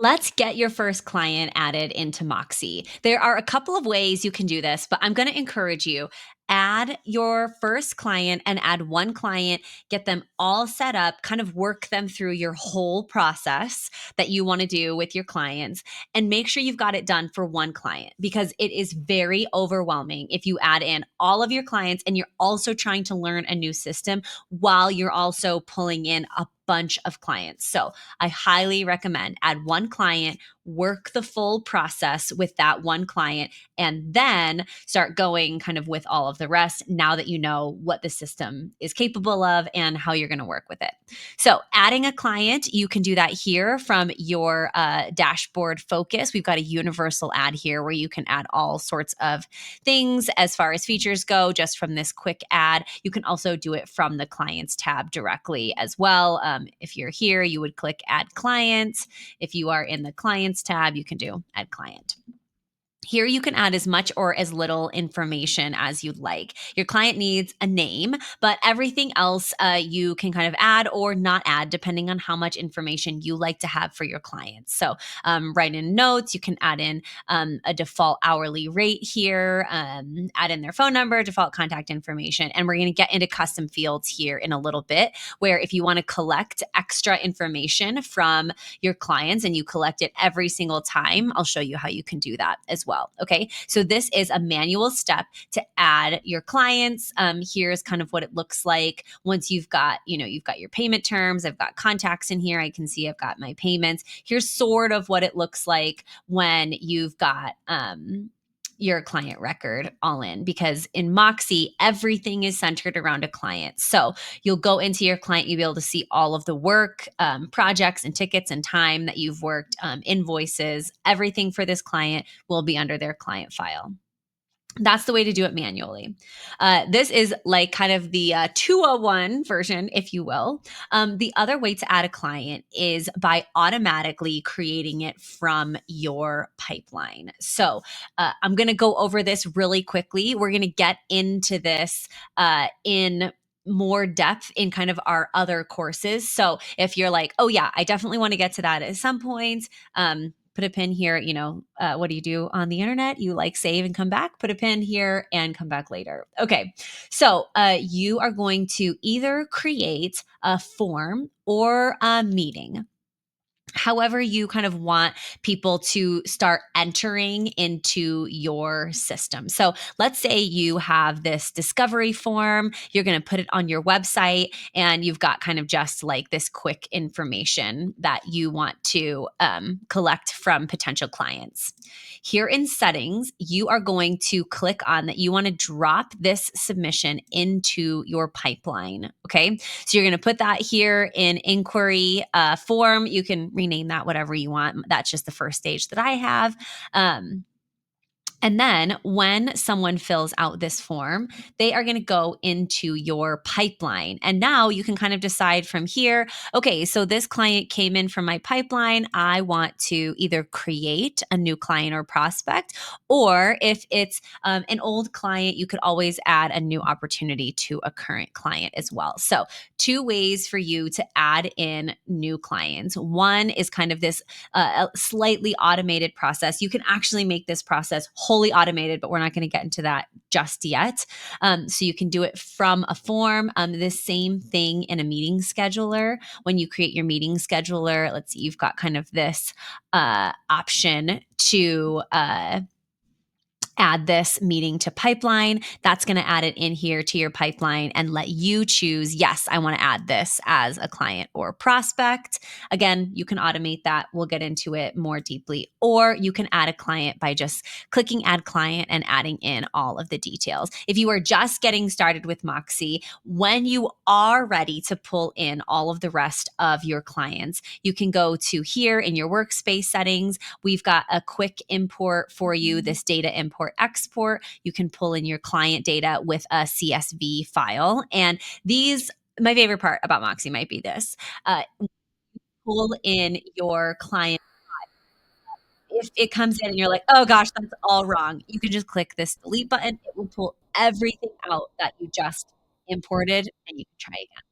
Let's get your first client added into Moxie. There are a couple of ways you can do this, but I'm going to encourage you. Add your first client and add one client, get them all set up, kind of work them through your whole process that you want to do with your clients, and make sure you've got it done for one client because it is very overwhelming if you add in all of your clients and you're also trying to learn a new system while you're also pulling in a bunch of clients. So I highly recommend add one client, work the full process with that one client, and then start going kind of with all of the rest now that you know what the system is capable of and how you're going to work with it. So, adding a client, you can do that here from your dashboard focus. We've got a universal add here where you can add all sorts of things as far as features go just from this quick add. You can also do it from the clients tab directly as well. If you're here, you would click add client. If you are in the clients tab, you can do add client. Here you can add as much or as little information as you'd like. Your client needs a name, but everything else you can kind of add or not add depending on how much information you like to have for your clients. So write in notes, you can add in a default hourly rate here, add in their phone number, default contact information, and we're going to get into custom fields here in a little bit where if you want to collect extra information from your clients and you collect it every single time, I'll show you how you can do that as well. Okay, so this is a manual step to add your clients. Here's kind of what it looks like once you've got your payment terms. I've got contacts in here. I can see I've got my payments. Here's sort of what it looks like when you've got your client record all in, because in Moxie, everything is centered around a client. So you'll go into your client, you'll be able to see all of the work, projects and tickets and time that you've worked, invoices, everything for this client will be under their client file. That's the way to do it manually. This is like kind of the 201 version, if you will. The other way to add a client is by automatically creating it from your pipeline. So I'm going to go over this really quickly. We're going to get into this in more depth in kind of our other courses. So if you're like, oh yeah, I definitely want to get to that at some point, put a pin here. What do you do on the internet? You like save and come back, put a pin here and come back later. Okay. So you are going to either create a form or a meeting, however you kind of want people to start entering into your system. So let's say you have this discovery form, you're going to put it on your website, and you've got kind of just like this quick information that you want to collect from potential clients. Here in settings, you are going to click on that you want to drop this submission into your pipeline. Okay. So you're going to put that here in inquiry form. You can rename that whatever you want. That's just the first stage that I have. And then when someone fills out this form, they are going to go into your pipeline. And now you can kind of decide from here, okay, so this client came in from my pipeline. I want to either create a new client or prospect, or if it's an old client, you could always add a new opportunity to a current client as well. So two ways for you to add in new clients. One is kind of this slightly automated process. You can actually make this process wholly automated, but we're not going to get into that just yet. So you can do it from a form. The same thing in a meeting scheduler. When you create your meeting scheduler, let's see, you've got kind of this option to add this meeting to pipeline. That's going to add it in here to your pipeline and let you choose, yes, I want to add this as a client or prospect. Again, you can automate that. We'll get into it more deeply. Or you can add a client by just clicking add client and adding in all of the details. If you are just getting started with Moxie, when you are ready to pull in all of the rest of your clients, you can go to here in your workspace settings. We've got a quick import for you, this data import export. You can pull in your client data with a CSV file. And my favorite part about Moxie might be this. Pull in your client. If it comes in and you're like, oh gosh, that's all wrong, you can just click this delete button. It will pull everything out that you just imported and you can try again.